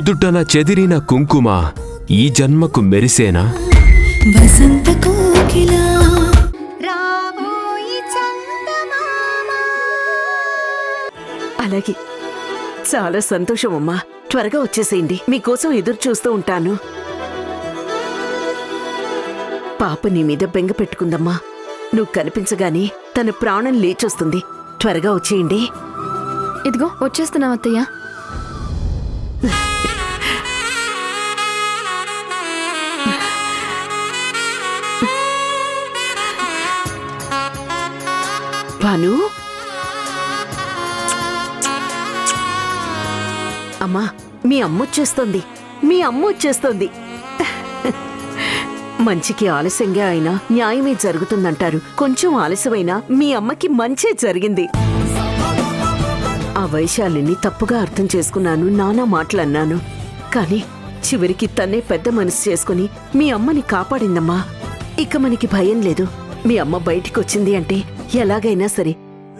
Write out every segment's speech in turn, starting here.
నుదుటన చెదిరిన కుంకుమ ఈ జన్మకు మెరిసేనా? వసంత కోకిలా అలాగే, చాలా సంతోషం అమ్మా. త్వరగా వచ్చేసేయండి, మీకోసం ఎదురు చూస్తూ ఉంటాను. పాప నీ మీద బెంగ పెట్టుకుందమ్మా. నువ్వు కనిపించగానే తన ప్రాణం లేచొస్తుంది. త్వరగా వచ్చేయండి. ఇదిగో వచ్చేస్తున్నాం అత్తయ్య. భాను, అమ్మా, మీ అమ్మొచ్చేస్తోంది. మీ అమ్మ వచ్చేస్తోంది. మంచికి ఆలస్యంగా అయినా న్యాయమే జరుగుతుందంటారు. కొంచెం ఆలస్యమైనా మీ అమ్మకి మంచే జరిగింది. ఆ వైశాలిని తప్పుగా అర్థం చేసుకున్నాను, నానా మాటలన్నాను. కానీ చివరికి తన్నే పెద్ద మనసు చేసుకుని మీ అమ్మని కాపాడిందమ్మా. ఇక మనకి భయం లేదు. మీ అమ్మ బయటికొచ్చింది అంటే ఎలాగైనా సరే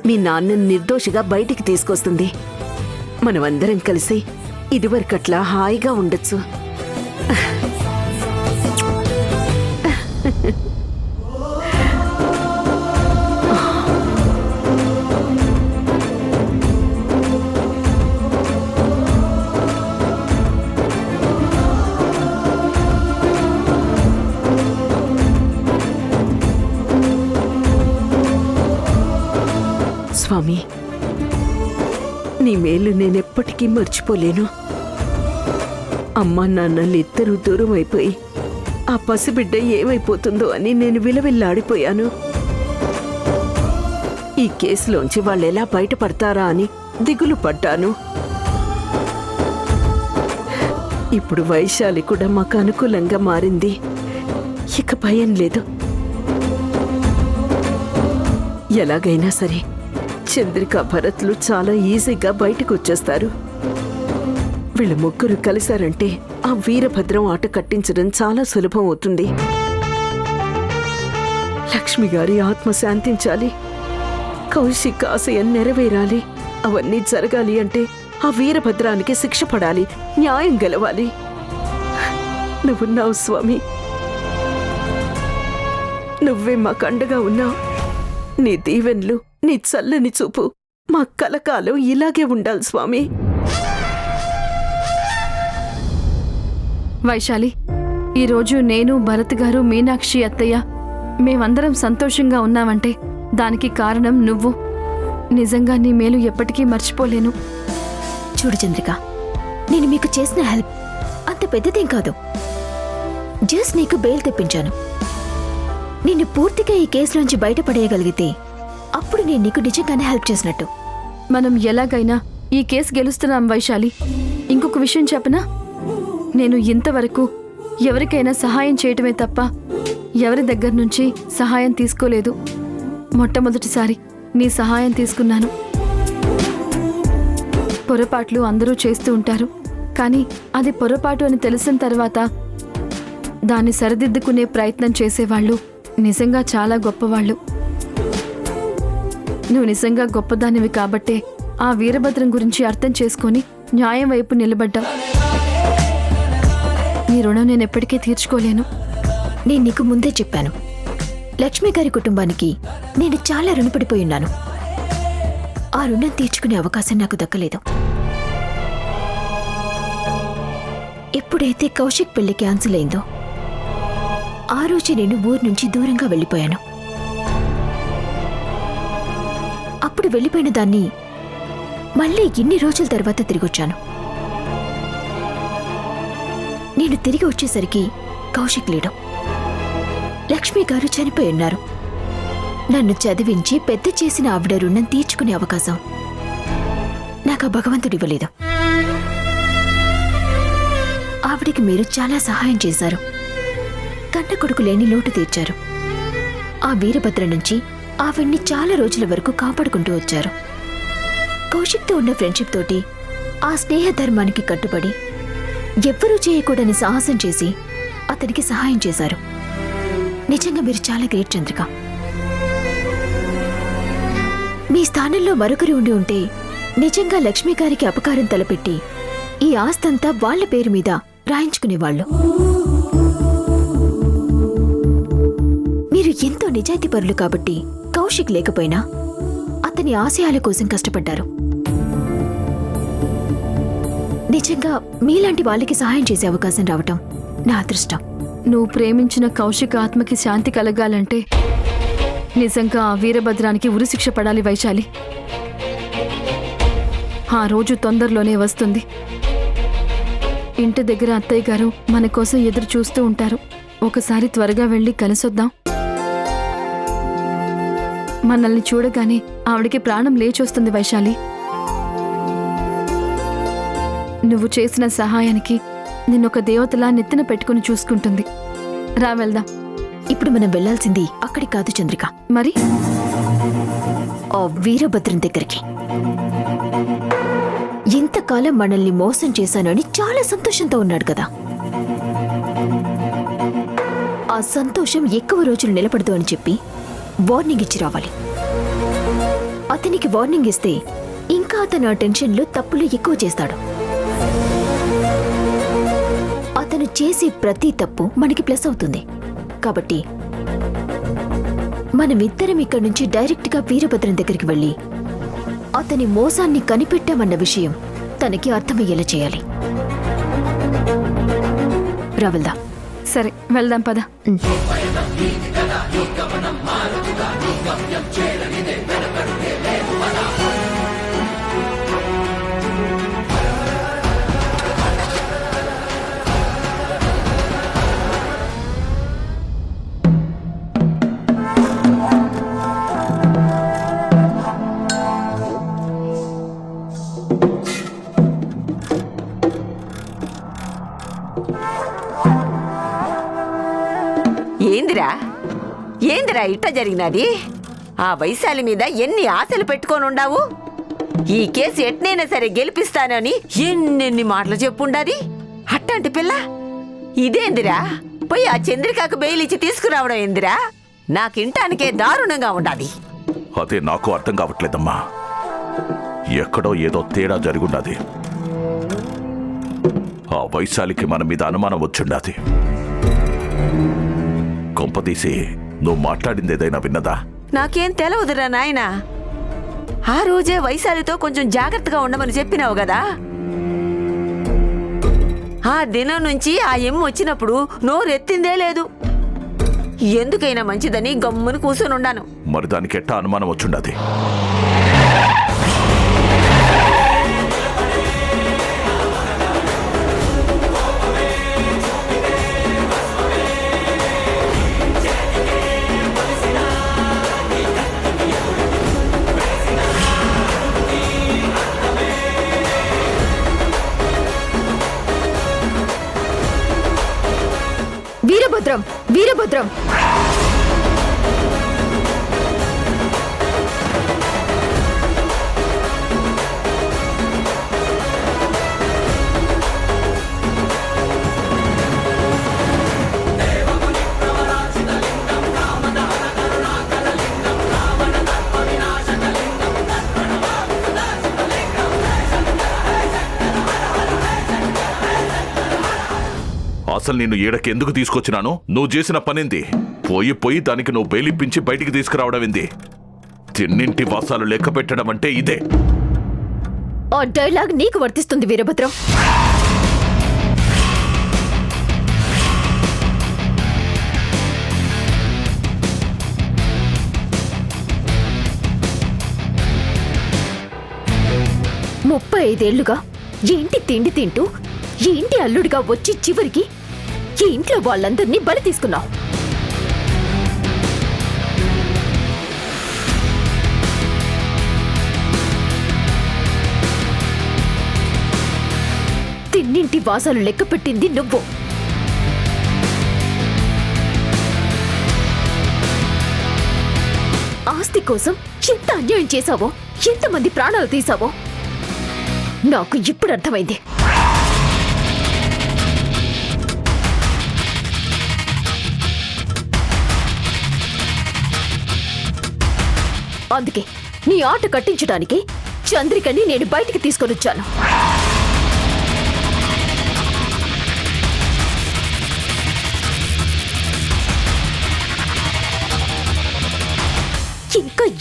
మీ నాన్నని నిర్దోషిగా బయటికి తీసుకొస్తుంది. మనమందరం కలిసి ఇదివరకట్లా హాయిగా ఉండొచ్చు. స్వామి, నీ మేలు నేనెప్పటికీ మర్చిపోలేను. అమ్మా నాన్నలిద్దరూ దూరం అయిపోయి ఆ పసిబిడ్డ ఏమైపోతుందో అని నేను విలవిల్లాడిపోయాను. ఈ కేసులోంచి వాళ్ళెలా బయటపడతారా అని దిగులు పడ్డాను. ఇప్పుడు వైశాలి కూడా మాకు అనుకూలంగా మారింది. ఇక భయం లేదు. ఎలాగైనా సరే చంద్రిక, భరత్లు చాలా ఈజీగా బయటకు వచ్చేస్తారు. వీళ్ళ ముగ్గురు కలిశారంటే ఆ వీరభద్రం ఆట కట్టించడం చాలా సులభం అవుతుంది. లక్ష్మి గారి ఆత్మ శాంతించాలి, కౌశిక్ ఆశయం నెరవేరాలి. అవన్నీ జరగాలి అంటే ఆ వీరభద్రానికి శిక్ష పడాలి, న్యాయం గెలవాలి. నువ్వున్నావు స్వామి, నువ్వే మాకు అండగా ఉన్నావు. నీ దీవెన్లు, నీ చల్లని చూపు మా కలకాలం ఇలాగే ఉండాలి స్వామి. వైశాలి, ఈరోజు నేను, భరత్ గారు, మీనాక్షి అత్తయ్య మేమందరం సంతోషంగా ఉన్నామంటే దానికి కారణం నువ్వు. నిజంగా నీ మేలు ఎప్పటికీ మర్చిపోలేను. చూడు చంద్రిక, నేను మీకు చేసిన హెల్ప్ అంత పెద్దదేం కాదు. జస్ట్ నీకు బెయిల్ తెప్పించాను. నిన్ను పూర్తిగా ఈ కేసులోంచి బయటపడేయగలిగితే అప్పుడు నేను నీకు నిజంగానే హెల్ప్ చేసినట్టు. మనం ఎలాగైనా ఈ కేసు గెలుస్తున్నాం వైశాలి. ఇంకొక విషయం చెప్పనా? నేను ఇంతవరకు ఎవరికైనా సహాయం చేయటమే తప్ప ఎవరి దగ్గర నుంచి సహాయం తీసుకోలేదు. మొట్టమొదటిసారి నీ సహాయం తీసుకున్నాను. పొరపాట్లు అందరూ చేస్తూ ఉంటారు, కానీ అది పొరపాటు అని తెలిసిన తర్వాత దాన్ని సరిదిద్దుకునే ప్రయత్నం చేసేవాళ్ళు నిజంగా చాలా గొప్పవాళ్ళు. నువ్వు నిజంగా గొప్పదానివి కాబట్టే ఆ వీరభద్రం గురించి అర్థం చేసుకొని న్యాయం వైపు నిలబడ్డావు. నీ రుణం నేను ఎప్పటికీ తీర్చుకోలేను. నేను నీకు ముందే చెప్పాను, లక్ష్మి గారి కుటుంబానికి నేను చాలా రుణపడిపోయున్నాను. ఆ రుణం తీర్చుకునే అవకాశం నాకు దక్కలేదు. ఎప్పుడైతే కౌశిక్ పెళ్లి క్యాన్సిల్ అయిందో ఆ రోజు నేను ఊరు నుంచి దూరంగా వెళ్ళిపోయాను. అప్పుడు వెళ్ళిపోయిన దాన్ని మళ్ళీ ఇన్ని రోజుల తర్వాత తిరిగొచ్చాను. నేను తిరిగి వచ్చేసరికి కౌశిక్ లేడు. లక్ష్మి గారు చనిపోయి ఉన్నారు. నన్ను చదివించి పెద్ద చేసిన ఆవిడ రుణం తీర్చుకునే అవకాశం నాకు ఆ భగవంతుడివ్వలేదు. ఆవిడికి మీరు చాలా సహాయం చేశారు. కన్న కొడుకు లేని లోటు తీర్చారు. ఆ వీరభద్ర నుంచి ఆవిడ్ని చాలా రోజుల వరకు కాపాడుకుంటూ వచ్చారు. కౌశిక్తో ఉన్న ఫ్రెండ్షిప్ తోటి ఆ స్నేహ ధర్మానికి కట్టుబడి ఎవ్వరూ చేయకూడని సాహసం చేసి అతనికి సహాయం చేశారు. నిజంగా మీరు చాలా గ్రేట్ చంద్రిక. మీ స్థానంలో మరొకరు ఉండి ఉంటే నిజంగా లక్ష్మీ గారికి అపకారం తలపెట్టి ఈ ఆస్తంతా వాళ్ళ పేరు మీద రాయించుకునేవాళ్ళు. మీరు ఎంతో నిజాయితీపరులు కాబట్టి కౌశిక్ లేకపోయినా అతని ఆశయాల కోసం కష్టపడ్డారు. నిజంగా మీలాంటి వాళ్ళకి సహాయం చేసే అవకాశం రావటం నా అదృష్టం. నువ్వు ప్రేమించిన కౌశిక్ ఆత్మకి శాంతి కలగాలంటే నిజంగా ఆ వీరభద్రానికి ఉరిశిక్ష పడాలి వైశాలి. ఆ రోజు తొందరలోనే వస్తుంది. ఇంటి దగ్గర అత్తయ్య గారు మన కోసం ఎదురు చూస్తూ ఉంటారు. ఒకసారి త్వరగా వెళ్ళి కలిసొద్దాం. మనల్ని చూడగానే ఆవిడికి ప్రాణం లేచొస్తుంది వైశాలి. నువ్వు చేసిన సహాయానికి నిన్నొక దేవతలా నెత్తిన పెట్టుకుని చూసుకుంటుంది. రా వెళ్దాం. ఇప్పుడు మనం వెళ్లాల్సింది అక్కడి కాదు చంద్రిక, మరి ఆ వీరభద్రం దగ్గరికి. ఇంతకాలం మనల్ని మోసం చేశానని చాలా సంతోషంతో ఉన్నాడు కదా. ఆ సంతోషం ఎక్కువ రోజులు నిలబడదు అని చెప్పి వార్నింగ్ ఇచ్చి రావాలి. అతనికి వార్నింగ్ ఇస్తే ఇంకా అతను ఆ టెన్షన్లో తప్పులు ఎక్కువ చేస్తాడు. అతను చేసే ప్రతి తప్పు మనకి ప్లస్ అవుతుంది. కాబట్టి మనమిద్దరం ఇక్కడి నుంచి డైరెక్ట్గా వీరభద్రం దగ్గరికి వెళ్ళి అతని మోసాన్ని కనిపెట్టామన్న విషయం తనకి అర్థమయ్యేలా చేయాలి. రా వెళ్దాం. సరే వెళ్దాం పద. ఏందిరా ఇట్ట జరిగినది? ఆ వైశాలి మీద ఎన్ని ఆశలు పెట్టుకోనుండావు? ఈ కేసు ఎట్నైనా సరే గెలిపిస్తానని ఎన్నెన్ని మాటలు చెప్పుండాది. అట్టాంటి పిల్ల ఇదేందిరా? పోయి ఆ చంద్రికకు బెయిల్ ఇచ్చి తీసుకురావడం ఏందిరా? నాకింటానికే దారుణంగా ఉండాది. అదే నాకు అర్థం కావట్లేదమ్మా. ఎక్కడో ఏదో తేడా జరుగుండాది. ఆ వైశాలికి మన మీద అనుమానం వచ్చుండాది. కొంపదీసి నువ్వు మాట్లాడింది ఏదైనా విన్నదా? నాకేం తెలవదురా నాయనా. ఆ రోజే వైశాలితో కొంచెం జాగ్రత్తగా ఉండమని చెప్పినావు కదా. ఆ దినం నుంచి ఆ ఎమ్ము వచ్చినప్పుడు నోరెత్తిందే లేదు. ఎందుకైనా మంచిదని గమ్ముని కూర్చొనుండాను. మరి దానికి ఎట్టా అనుమానం వచ్చుండాది? వీరభద్రం, వీరభద్రం! అసలు నిన్ను ఈడకి ఎందుకు తీసుకొచ్చినాను? నువ్వు చేసిన పనింది. పోయి దానికి నువ్వు బెయిలిప్పించి బయటికి తీసుకురావడం ఏంది? తిన్నింటి వాసాలు లెక్క పెట్టడం అంటే ఇదే. ఆ డైలాగ్ నీకు వర్తిస్తుంది వీరభద్రం. ముప్పై 35 ఏళ్లుగా ఈ ఇంటి తిండి తింటూ ఈ ఇంటి అల్లుడిగా వచ్చి చివరికి ఈ ఇంట్లో వాళ్ళందరినీ బలి తీసుకున్నావు. తిన్నింటి వాసాలు లెక్క పెట్టింది నువ్వు. ఆస్తి కోసం ఎంత అన్యాయం చేశావో, ఎంతమంది ప్రాణాలు తీసావో నాకు ఇప్పుడు అర్థమైంది. అందుకే నీ ఆట కట్టించడానికి చంద్రికని నేను బయటికి తీసుకొనొచ్చాను.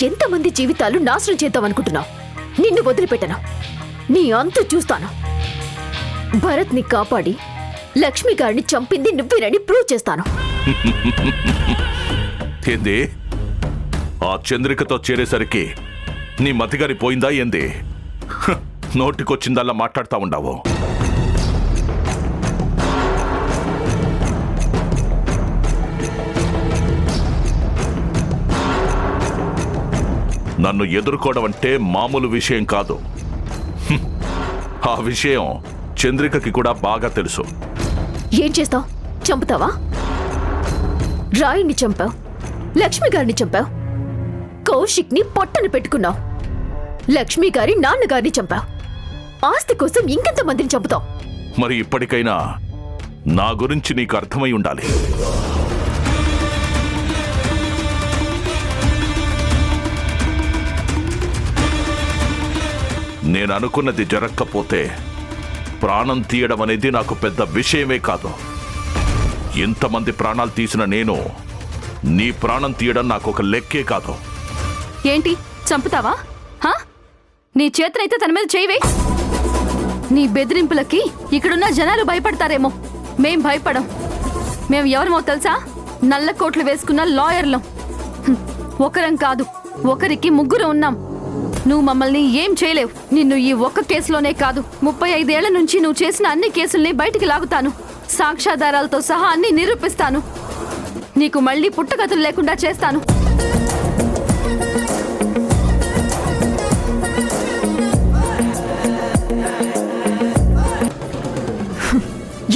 ఎంతమంది జీవితాలు నాశనం చేద్దామనుకుంటున్నావు? నిన్ను వదిలిపెట్టను. నీ అంతు చూస్తాను. భరత్ని కాపాడి లక్ష్మి గారిని చంపింది నువ్వేనని ప్రూవ్ చేస్తాను. ఏంది? ఆ చంద్రికతో చేరేసరికి నీ మతిగారి పోయిందా ఏంది? నోటికొచ్చిందల్లా మాట్లాడుతా ఉండావు. నన్ను ఎదుర్కోవడం అంటే మామూలు విషయం కాదు. ఆ విషయం చంద్రికకి కూడా బాగా తెలుసు. ఏం చేస్తావు? చంపుతావా? రాయిని చంపావు, లక్ష్మి గారిని చంపావు, కౌశిక్ని పొట్టను పెట్టుకున్నావు, లక్ష్మి గారి నాన్నగారిని చంపావు. ఆస్తి కోసం ఇంకెంత మందిని చంపుతావు? మరి ఇప్పటికైనా నా గురించి నీకు అర్థమై ఉండాలి. నేను అనుకున్నది జరగకపోతే ప్రాణం తీయడం అనేది నాకు పెద్ద విషయమే కాదు. ఇంతమంది ప్రాణాలు తీసిన నేను నీ ప్రాణం తీయడం నాకు ఒక లెక్కే కాదు. ఏంటి చంపుతావా? హా? నీ చేతనైతే తన మీద చేయవే. నీ బెదిరింపులకి ఇక్కడున్న జనాలు భయపడతారేమో. మేం భయపడం. మేం ఎవరమో తెలుసా? నల్ల కోట్లు వేసుకున్న లాయర్లం. ఒకరం కాదు, ఒకరికి ముగ్గురు ఉన్నాం. నువ్వు మమ్మల్ని ఏం చేయలేవు. నిన్ను ఈ ఒక్క కేసులోనే కాదు, 35 ఏళ్ల నుంచి నువ్వు చేసిన అన్ని కేసుల్ని బయటికి లాగుతాను. సాక్ష్యాధారాలతో సహా అన్ని నిరూపిస్తాను. నీకు మళ్ళీ పుట్టగతులు లేకుండా చేస్తాను.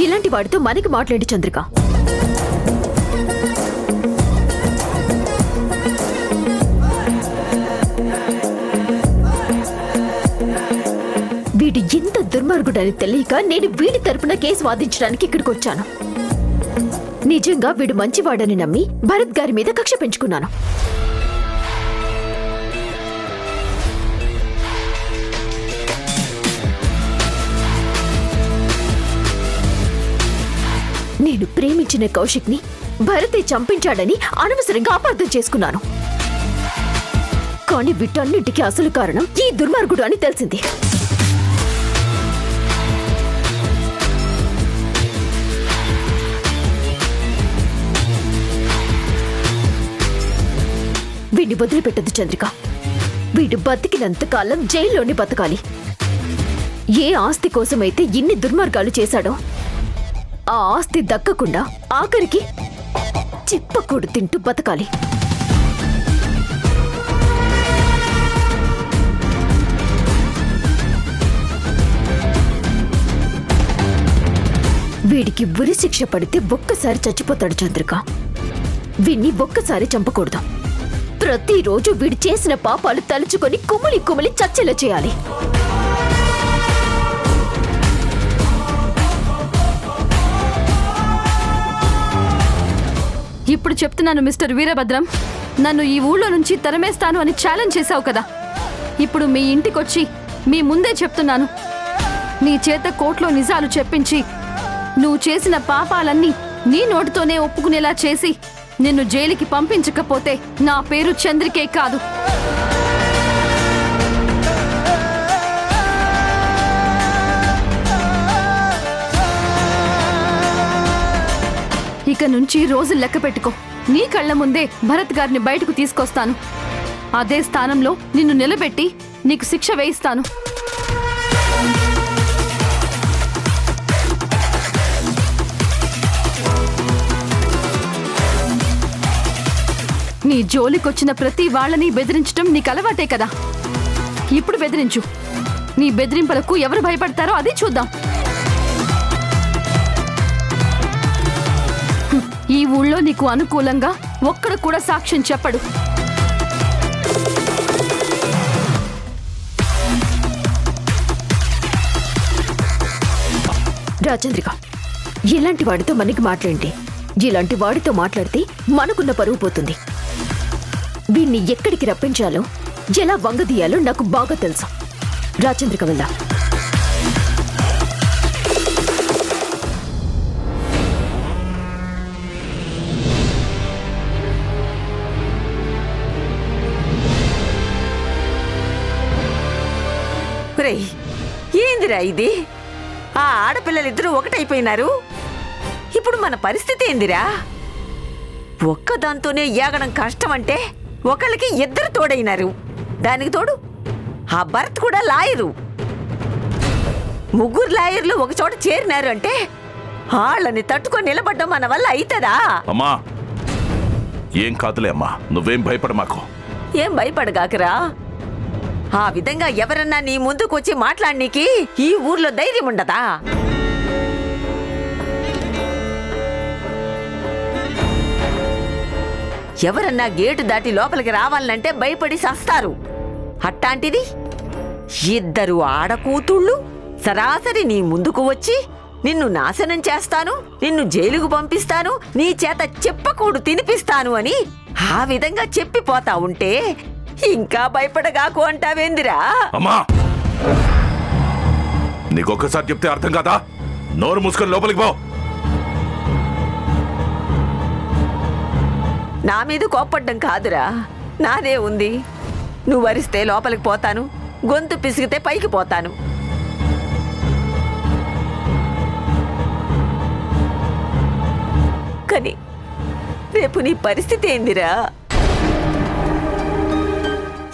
ఇలాంటి వాడితో మనకి మాట్లాడి చంద్రిక. వీడు ఇంత దుర్మార్గుడని తెలియక నేను వీడి తరపున కేసు వాదించడానికి ఇక్కడికి వచ్చాను. నిజంగా వీడు మంచివాడని నమ్మి భరత్ గారి మీద కక్ష పెంచుకున్నాను. నేను ప్రేమించిన కౌశిక్ని భరతే చంపించాడని అనవసరంగా అపార్థం చేసుకున్నాను. కానీ వీటన్నింటికి అసలు కారణం ఈ దుర్మార్గుడు అని తెలిసింది. వీడిని వదిలిపెట్టద్దు చంద్రిక. వీడు బతికినంత కాలం జైల్లోనే బతకాలి. ఏ ఆస్తి కోసమైతే ఇన్ని దుర్మార్గాలు చేశాడో ఆ ఆస్తి దక్కకుండా ఆఖరికి చిప్పకూడు తింటూ బతకాలి. వీడికి ఉరి శిక్ష పడితే ఒక్కసారి చచ్చిపోతాడు చంద్రిక. వీణ్ణి ఒక్కసారి చంపకూడదు. ప్రతిరోజు వీడు చేసిన పాపాలు తలుచుకొని కుమిలి కుమిలి చచ్చేలా చేయాలి. ఇప్పుడు చెప్తున్నాను మిస్టర్ వీరభద్రం, నన్ను ఈ ఊళ్ళో నుంచి తరమేస్తాను అని ఛాలెంజ్ చేశావు కదా. ఇప్పుడు మీ ఇంటికొచ్చి మీ ముందే చెప్తున్నాను, నీ చేత కోర్టులో నిజాలు చెప్పించి నువ్వు చేసిన పాపాలన్నీ నీ నోటితోనే ఒప్పుకునేలా చేసి నిన్ను జైలుకి పంపించకపోతే నా పేరు చంద్రికే కాదు. ఇక నుంచి రోజులు లెక్క పెట్టుకో. నీ కళ్ళ ముందే భరత్ గారిని బయటకు తీసుకొస్తాను. అదే స్థానంలో నిన్ను నిలబెట్టి నీకు శిక్ష వేయిస్తాను. నీ జోలికొచ్చిన ప్రతి వాళ్ళని బెదిరించటం నీకు అలవాటే కదా. ఇప్పుడు బెదిరించు. నీ బెదిరింపులకు ఎవరు భయపడతారో అది చూద్దాం. ఈ ఊళ్ళో నీకు అనుకూలంగా ఒక్కడు కూడా సాక్ష్యం చెప్పడు. రాజేంద్రిక, ఇలాంటి వాడితో మనకి మాట్లాడి, ఇలాంటి వాడితో మాట్లాడితే మనకున్న పరువు పోతుంది. వీణ్ణి ఎక్కడికి రప్పించాలో ఎలా వంగదీయాలో నాకు బాగా తెలుసు. రాజేంద్రిక వెళ్దా. రేయ్, ఏందిరా ఇది? ఆ ఆడపిల్లలిద్దరూ ఒకటైపోయినారు. ఇప్పుడు మన పరిస్థితి ఏందిరా? ఒక్కదాంతోనే ఏగడం కష్టమంటే ఒకళ్ళకి ఇద్దరు తోడైనారు. దానికి తోడు ఆ భరత్ కూడా లాయరు. ముగ్గురు లాయర్లు ఒక చోట చేరినారు అంటే వాళ్ళని తట్టుకొని నిలబడ్డం మన వల్ల అవుతుందా? అమ్మా, ఏం కాదులే అమ్మా, నువ్వేం భయపడ మాకు. ఏం భయపడగాకరా. ఆ విధంగా ఎవరన్నా నీ ముందుకొచ్చి మాట్లాడనీకి ఈ ఊర్లో ధైర్యం ఉండదా? ఎవరన్నా గేటు దాటి లోపలికి రావాలంటే భయపడి సస్తారు. అట్టాంటిది ఇద్దరు ఆడకూతుళ్ళు సరాసరి నీ ముందుకు వచ్చి నిన్ను నాశనం చేస్తాను, నిన్ను జైలుకు పంపిస్తాను, నీ చేత చెప్పకూడు తినిపిస్తాను అని ఆ విధంగా చెప్పిపోతా ఉంటే ఇంకా భయపడగాకు అంటావేందిరా? అమ్మా, నీకొక్కసారి చెప్తే అర్థం కాదా? నోరు మూసుకొని లోపలికి పో. నా మీద కోప్పడ్డం కాదురా, నాదే ఉంది. నువ్వు వరిస్తే లోపలికి పోతాను, గొంతు పిసిగితే పైకి పోతాను. కానీ రేపు నీ పరిస్థితి ఏందిరా?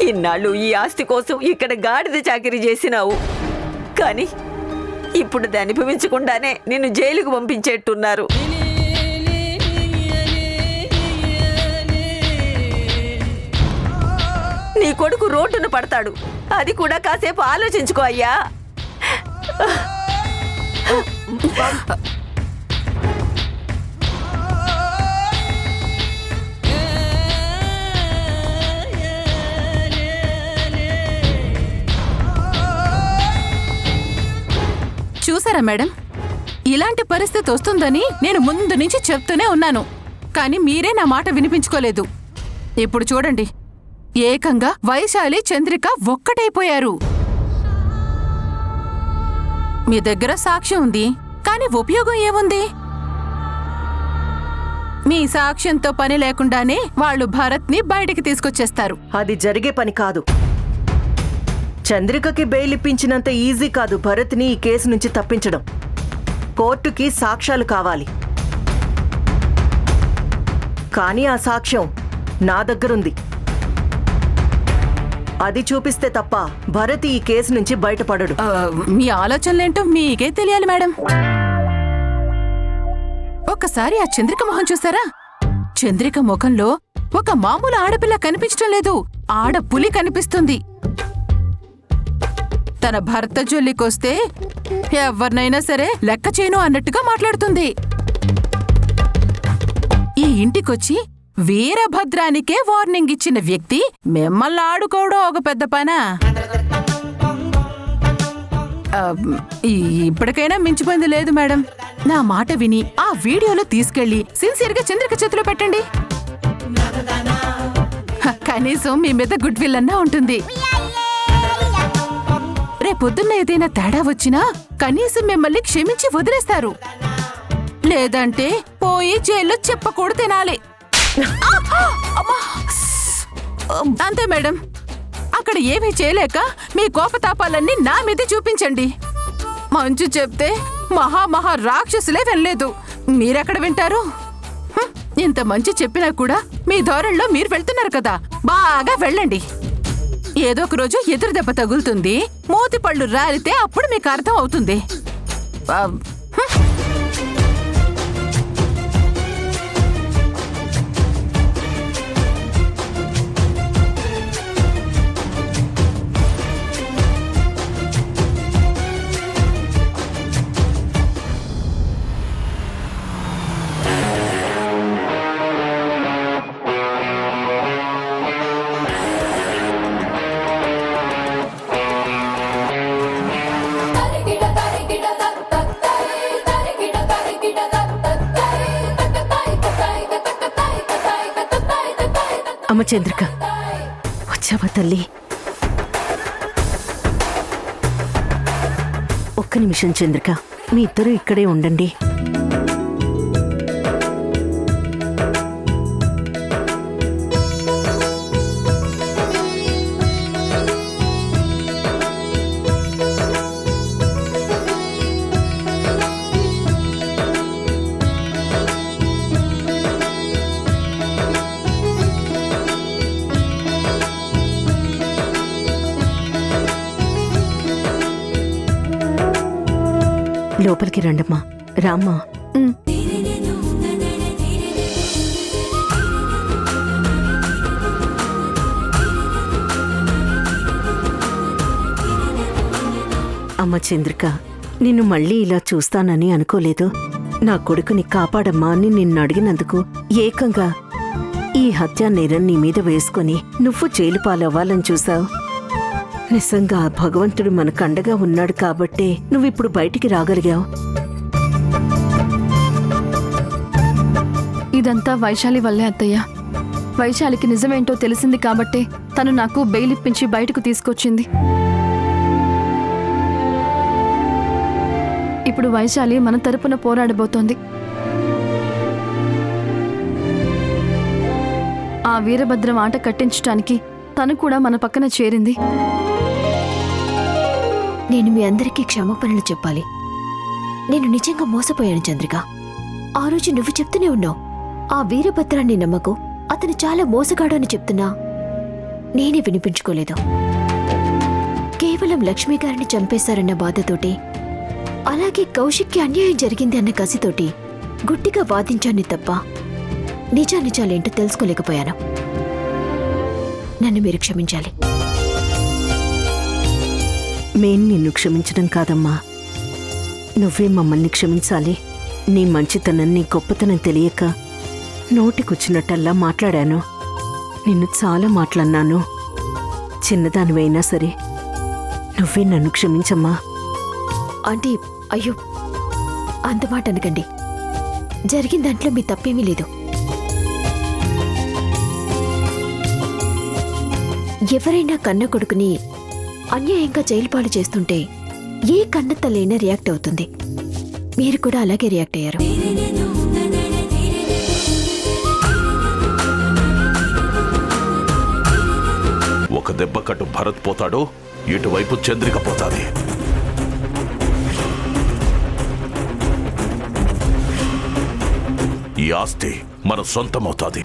ఇన్నాళ్ళు ఈ ఆస్తి కోసం ఇక్కడ గాడిద చాకిరీ చేసినావు, కానీ ఇప్పుడు దాన్ని అనుభవించకుండానే నిన్ను జైలుకు పంపించేట్టున్నారు. నీ కొడుకు రోడ్డున పడతాడు, అది కూడా కాసేపు ఆలోచించుకో అయ్యా. చూసారా మేడం, ఇలాంటి పరిస్థితి వస్తుందని నేను ముందు నుంచి చెప్తూనే ఉన్నాను, కానీ మీరే నా మాట వినిపించుకోలేదు. ఇప్పుడు చూడండి, ఏకంగా వైశాలి చంద్రిక ఒక్కటైపోయారు. మీ దగ్గర సాక్ష్యం ఉంది, కానీ ఉపయోగం ఏముంది? మీ సాక్ష్యంతో పని లేకుండానే వాళ్ళు భరత్ని బయటికి తీసుకొచ్చేస్తారు. అది జరిగే పని కాదు. చంద్రికకి బెయిల్ ఇప్పించినంత ఈజీ కాదు భరత్ని ఈ కేసు నుంచి తప్పించడం. కోర్టుకి సాక్ష్యాలు కావాలి. కానీ ఆ సాక్ష్యం నా దగ్గరుంది. అది చూపిస్తే తప్ప భరత్ ఈ కేసు నుంచి బయటపడడు. మీ ఆలోచనలేంటో మీకే తెలియాలి మేడం. ఒక్కసారి ఆ చంద్రిక మొహం చూసారా? చంద్రిక ముఖంలో ఒక మామూలు ఆడపిల్ల కనిపించడం లేదు, ఆడపులి కనిపిస్తుంది. తన భర్త జొల్లికొస్తే ఎవరినైనా సరే లెక్క చేయను అన్నట్టుగా మాట్లాడుతుంది. ఈ ఇంటికొచ్చి వీరభద్రానికే వార్నింగ్ ఇచ్చిన వ్యక్తి మిమ్మల్ని ఆడుకోవడం ఒక పెద్ద పనా? ఇప్పటికైనా మించిపోయింది లేదు మేడం. నా మాట విని ఆ వీడియోలో తీసుకెళ్లి సిన్సియర్గా చంద్రిక చేతిలో పెట్టండి. కనీసం మీ మీద గుడ్ విల్ అన్నా ఉంటుంది. రేపొద్దున్న ఏదైనా తేడా వచ్చినా కనీసం మిమ్మల్ని క్షమించి వదిలేస్తారు. లేదంటే పోయి జైల్లో చెప్పకూడదు తినాలి. అంతే మేడం. అక్కడ ఏమీ చేయలేక మీ కోపతాపాలన్నీ నా మీదే చూపించండి. మంచు చెప్తే మహా రాక్షసులే వినలేదు, మీరెక్కడ వింటారు? ఇంత మంచి చెప్పినా కూడా మీ ధోరణిలో మీరు వెళ్తున్నారు కదా, బాగా వెళ్ళండి. ఏదో ఒక రోజు ఎదురు దెబ్బ తగులుతుంది, మూతి పళ్ళు రాలితే అప్పుడు మీకు అర్థం అవుతుంది. అమ్మ చంద్రిక, వచ్చావా తల్లి? ఒక్క నిమిషం చంద్రిక, మీ ఇద్దరు ఇక్కడే ఉండండి. లోపలికి రండమ్మా. రామ్మా. ఉమ్. అమ్మ చంద్రిక, నిన్ను మళ్ళీ ఇలా చూస్తానని అనుకోలేదు. నా కొడుకుని కాపాడమ్మా అని నిన్ను అడిగినందుకు ఏకంగా ఈ హత్యా నేరం నీ మీద వేసుకొని నువ్వు జైలు పాలవ్వాలని చూసావు. నిజంగా ఆ భగవంతుడు మనకు అండగా ఉన్నాడు కాబట్టే నువ్విప్పుడు బయటికి రాగలిగావు. ఇదంతా వైశాలి వల్లే అత్తయ్య. వైశాలికి నిజమేంటో తెలిసింది కాబట్టే తను నాకు బెయిల్ ఇప్పించి బయటకు తీసుకొచ్చింది. ఇప్పుడు వైశాలి మన తరపున పోరాడబోతోంది. ఆ వీరభద్రం ఆట కట్టించటానికి తను కూడా మన పక్కన చేరింది. నేను మీ అందరికీ క్షమాపణలు చెప్పాలి. నేను నిజంగా మోసపోయాను చంద్రిక. ఆ రోజు నువ్వు చెప్తూనే ఉన్నావు, ఆ వీరభద్రాన్ని నమ్మకు, అతను చాలా మోసగాడు అని చెప్తున్నా నేనే వినిపించుకోలేదు. కేవలం లక్ష్మి గారిని చంపేశారన్న బాధతోటి, అలాగే కౌశిక్కి అన్యాయం జరిగింది అన్న కసితోటి గుట్టిగా వాదించాన్ని తప్ప నిజానిజాలేంటో తెలుసుకోలేకపోయాను. నన్ను మీరు క్షమించాలి. మేం నిన్ను క్షమించడం కాదమ్మా, నువ్వే మమ్మల్ని క్షమించాలి. నీ మంచితనం, నీ గొప్పతనం తెలియక నోటికొచ్చినట్టల్లా మాట్లాడాను. నిన్ను చాలా మాట్లాడినాను. చిన్నదానివైనా సరే నువ్వే నన్ను క్షమించమ్మా. ఆంటీ, అయ్యో అంత మాట అనకండి. జరిగిన దాంట్లో మీ తప్పేమీ లేదు. ఎవరైనా కన్న కొడుకుని అన్యాయంగా జైలు పాలు చేస్తుంటే ఏ కన్న తల్లైనా రియాక్ట్ అవుతుంది. మీరు కూడా అలాగే రియాక్ట్ అయ్యారు. ఒక దెబ్బ కట్టు భరత్ పోతాడు, ఇటువైపు చంద్రిక పోతాది. ఈ ఆస్తి మన సొంతమవుతాది.